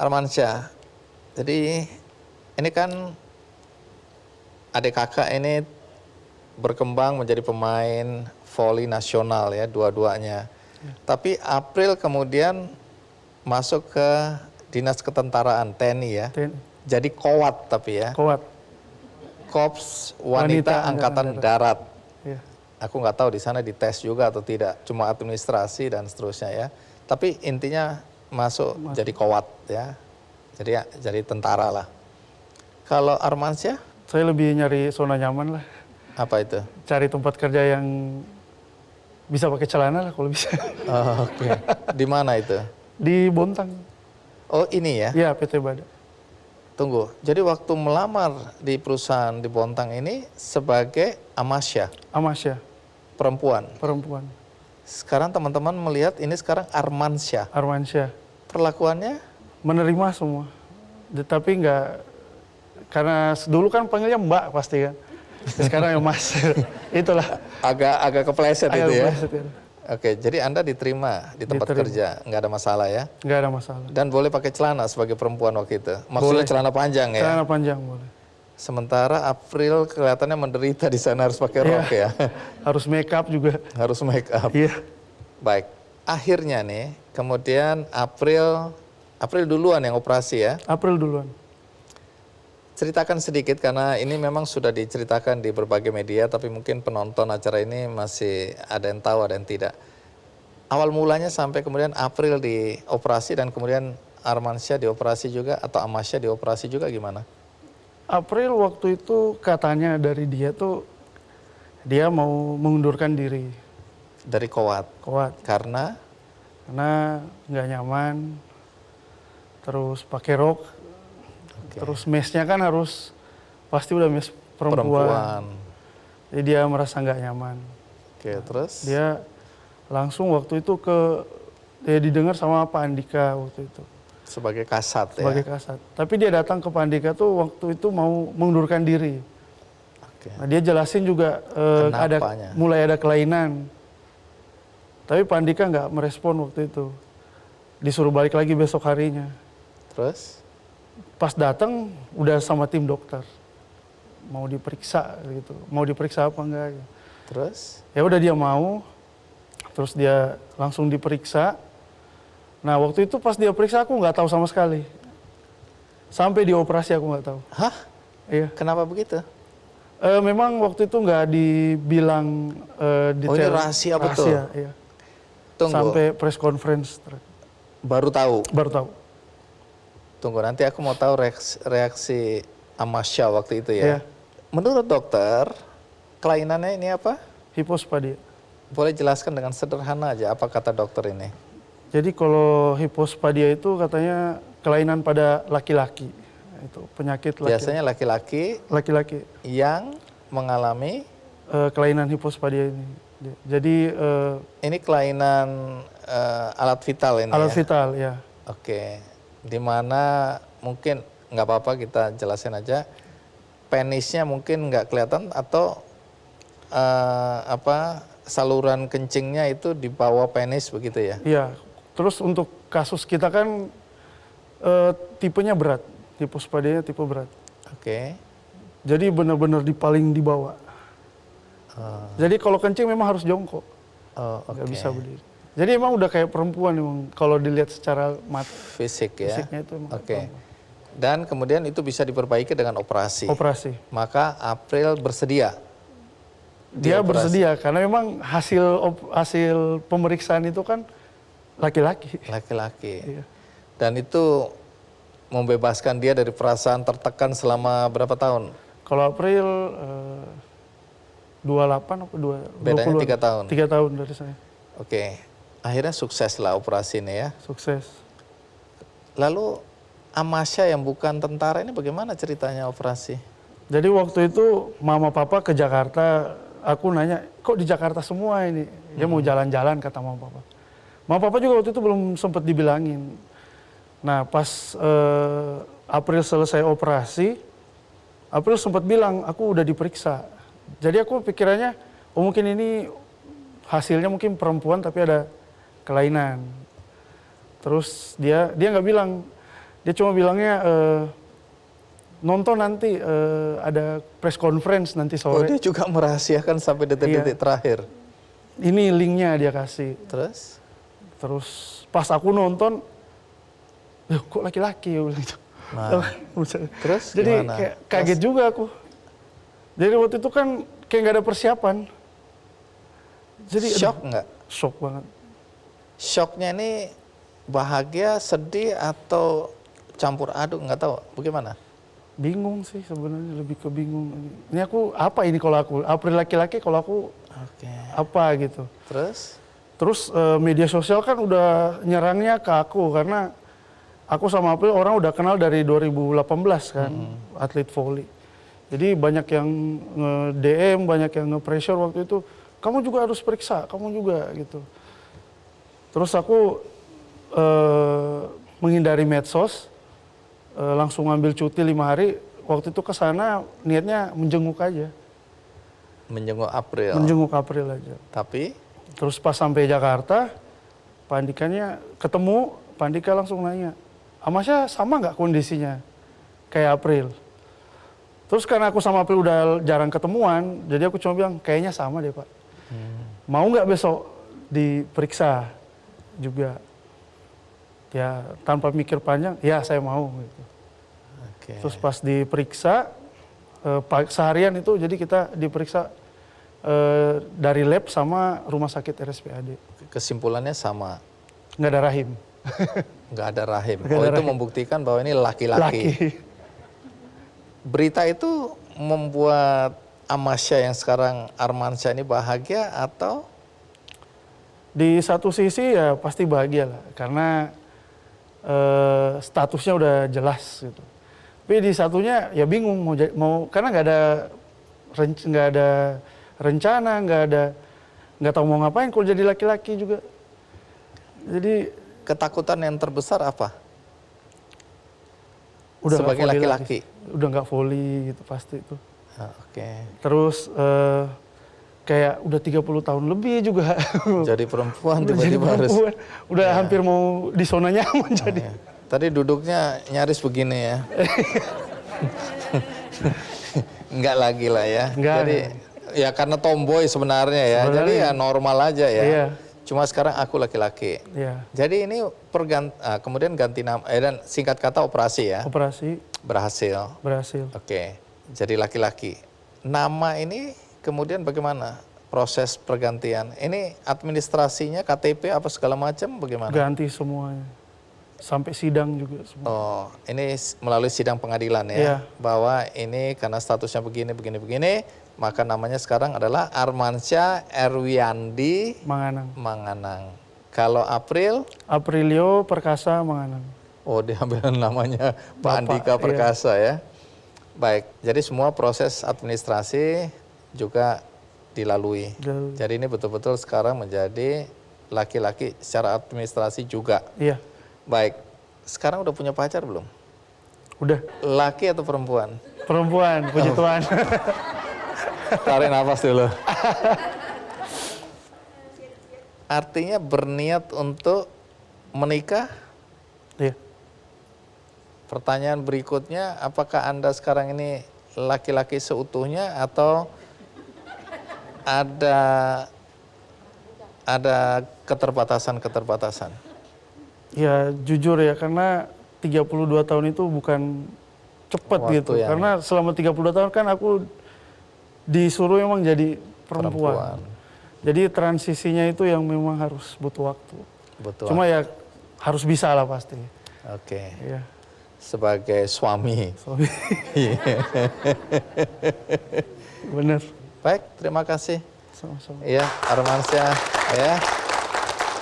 Armansyah, jadi ini kan adik kakak ini berkembang menjadi pemain voli nasional ya, dua-duanya. Tapi April kemudian masuk ke dinas ketentaraan TNI ya. Jadi Kowat tapi ya. Kowat. Korps Wanita Angkatan Darat. Ya. Aku nggak tahu di sana dites juga atau tidak, cuma administrasi dan seterusnya ya. Tapi intinya masuk jadi Kowat ya. Jadi tentara lah. Kalau Armansyah? Saya lebih nyari zona nyaman lah. Apa itu? Cari tempat kerja yang bisa pakai celana lah kalau bisa. Oh, oke. Di mana itu? Di Bontang. Oh ini ya? Ya, PT Bada. Tunggu, jadi waktu melamar di perusahaan di Bontang ini sebagai Amasya? Amasya. Perempuan? Perempuan. Sekarang teman-teman melihat ini sekarang Armansyah. Armansyah. Perlakuannya? Menerima semua. Tapi nggak, karena dulu kan panggilnya Mbak pasti kan. Sekarang ya Mas. Itulah. Agak kepleset Agak itu ya? kepleset, ya. Oke, jadi Anda diterima di tempat kerja, nggak ada masalah ya? Nggak ada masalah. Dan boleh pakai celana sebagai perempuan waktu itu? Maksudnya boleh. Celana panjang ya? Celana panjang boleh. Sementara April kelihatannya menderita di sana, harus pakai rok ya? Harus make up juga. Harus make up? Iya. Baik, akhirnya nih, kemudian April duluan yang operasi ya? April duluan. Ceritakan sedikit karena ini memang sudah diceritakan di berbagai media, tapi mungkin penonton acara ini masih ada yang tahu, ada yang tidak. Awal mulanya sampai kemudian April dioperasi dan kemudian Armansyah dioperasi juga atau Amasya dioperasi juga gimana? April waktu itu katanya dari dia tuh dia mau mengundurkan diri. Dari Kowat? Kowat. Karena nggak nyaman, terus pakai rok. Terus mesnya kan harus pasti udah mes perempuan. Jadi dia merasa nggak nyaman. Oke, terus? Dia langsung waktu itu dia didengar sama Pak Andika waktu itu. Sebagai kasat ya? Sebagai kasat. Tapi dia datang ke Pak Andika tuh waktu itu mau mengundurkan diri. Oke. Nah, dia jelasin juga mulai ada kelainan. Tapi Pak Andika nggak merespon waktu itu. Disuruh balik lagi besok harinya. Terus? Pas datang udah sama tim dokter, mau diperiksa gitu, mau diperiksa apa enggak? Gitu. Terus? Ya udah dia mau, terus dia langsung diperiksa. Nah waktu itu pas dia periksa aku nggak tahu sama sekali, sampai dioperasi aku nggak tahu. Hah? Iya. Kenapa begitu? Memang waktu itu nggak dibilang detail. Oh ini rahasia betul? Rahasia, iya. Tunggu. Sampai press conference. Baru tahu? Baru tahu. Tunggu, nanti aku mau tahu reaksi Amasya waktu itu ya. Menurut dokter, kelainannya ini apa? Hipospadia. Boleh jelaskan dengan sederhana aja, apa kata dokter ini? Jadi kalau hipospadia itu katanya kelainan pada laki-laki. Itu penyakit laki-laki. Biasanya laki-laki yang mengalami kelainan hipospadia ini. Jadi ini kelainan alat vital ini alat ya? Vital ya. Oke. Dimana mungkin nggak apa-apa kita jelasin aja, penisnya mungkin nggak kelihatan atau saluran kencingnya itu di bawah penis begitu ya? Iya. Terus untuk kasus kita kan tipenya berat, hipospadianya tipe berat. Oke. Jadi benar-benar paling di bawah. Jadi kalau kencing memang harus jongkok, nggak bisa berdiri. Jadi emang udah kayak perempuan emang kalau dilihat secara fisik ya. Fisiknya itu emang. Oke. Dan kemudian itu bisa diperbaiki dengan operasi. Operasi. Maka April bersedia. Dia bersedia karena memang hasil pemeriksaan itu kan laki-laki. Laki-laki. Iya. Dan itu membebaskan dia dari perasaan tertekan selama berapa tahun? Kalau April 28 atau 20? Bedanya 3 tahun. 3 tahun dari saya. Oke. Akhirnya sukses lah operasi ini ya. Sukses. Lalu Amasya yang bukan tentara ini bagaimana ceritanya operasi? Jadi waktu itu mama papa ke Jakarta, aku nanya, kok di Jakarta semua ini? Dia mau jalan-jalan kata mama papa. Mama papa juga waktu itu belum sempat dibilangin. Nah pas April selesai operasi, April sempat bilang, aku udah diperiksa. Jadi aku pikirannya, oh mungkin ini hasilnya mungkin perempuan tapi ada kelainan. Terus dia nggak bilang Dia cuma bilangnya nonton nanti ada press conference nanti Oh, sore. dia juga merahasiakan sampai detik-detik terakhir. Ini linknya dia kasih. Terus? Terus pas aku nonton, loh kok laki-laki ya bilang gitu. Nah, terus Jadi gimana? kayak kaget juga aku. Jadi waktu itu kan kayak nggak ada persiapan. Jadi Shock nggak? Shock banget. Shocknya ini bahagia, sedih, atau campur aduk, nggak tahu. Bagaimana? Bingung sih sebenarnya, lebih ke bingung. Ini aku apa ini kalau aku April laki-laki, kalau aku Oke. apa gitu. Terus? Media sosial kan udah nyerangnya ke aku karena aku sama April orang udah kenal dari 2018 kan, atlet volley. Jadi banyak yang nge-DM, banyak yang nge-pressure waktu itu, kamu juga harus periksa, kamu juga gitu. Terus aku menghindari medsos, langsung ngambil cuti 5 hari. Waktu itu ke sana niatnya menjenguk aja. Menjenguk April. Menjenguk April aja. Tapi? Terus pas sampai Jakarta, Pak Andikanya ketemu, Pak Andika langsung nanya, Amasya sama nggak kondisinya kayak April? Terus karena aku sama April udah jarang ketemuan, jadi aku cuma bilang, kayaknya sama deh Pak. Mau nggak besok diperiksa juga? Ya tanpa mikir panjang, ya saya mau. Gitu. Oke. Terus pas diperiksa, seharian itu jadi kita diperiksa dari lab sama rumah sakit RSPAD. Kesimpulannya sama? Nggak ada rahim. Nggak ada rahim. Nggak Oh, ada itu rahim. membuktikan bahwa ini laki-laki. Berita itu membuat Amasya yang sekarang Armansyah ini bahagia atau? Di satu sisi ya pasti bahagia lah, karena statusnya udah jelas gitu. Tapi di satunya ya bingung mau karena nggak ada rencana, nggak tahu mau ngapain kalau jadi laki-laki juga. Jadi Ketakutan yang terbesar apa? udah Sebagai nggak volley laki-laki? lagi. Udah nggak volley gitu pasti itu. Oke. Terus kayak udah 30 tahun lebih juga. Jadi perempuan Udah jadi tiba-tiba harus. perempuan. Udah hampir mau di zona nyaman jadi. Ya. Tadi duduknya nyaris begini ya. Enggak lagi lah ya. Enggak. Jadi ya karena tomboy sebenarnya ya. Sebenarnya. Jadi ya normal aja ya. Iya. Cuma sekarang aku laki-laki. Iya. Jadi ini kemudian ganti nama dan singkat kata operasi ya. Operasi Berhasil. berhasil. Oke. Jadi laki-laki. Nama ini kemudian bagaimana proses pergantian? Ini administrasinya KTP apa segala macam bagaimana? Ganti semuanya. Sampai sidang juga semua. Oh, ini melalui sidang pengadilan ya, Iya. bahwa ini karena statusnya begini, maka namanya sekarang adalah Armansyah Erwiandi Manganang. Manganang. Kalau April, Aprilio Perkasa Manganang. oh diambil namanya Pak Bapak, Andika iya. Perkasa ya. Baik, jadi semua proses administrasi juga dilalui. Dilalui. Jadi ini betul-betul sekarang menjadi laki-laki secara administrasi juga. Iya, Baik, sekarang udah punya pacar belum? udah. Laki atau perempuan? Perempuan, puji Tuhan. Tarik nafas dulu. Artinya berniat untuk menikah? Iya. Pertanyaan berikutnya, apakah Anda sekarang ini laki-laki seutuhnya atau ada keterbatasan-keterbatasan? Ya jujur ya, karena 32 tahun itu bukan cepat Waktu gitu. yang- Karena selama 32 tahun kan aku disuruh memang jadi perempuan. Jadi transisinya itu yang memang harus butuh waktu. Betul. Cuma ya harus bisa lah pasti. Oke. Iya. Sebagai suami. Sorry. Bener. Baik, terima kasih. Sama-sama. Iya, Armansyah ya.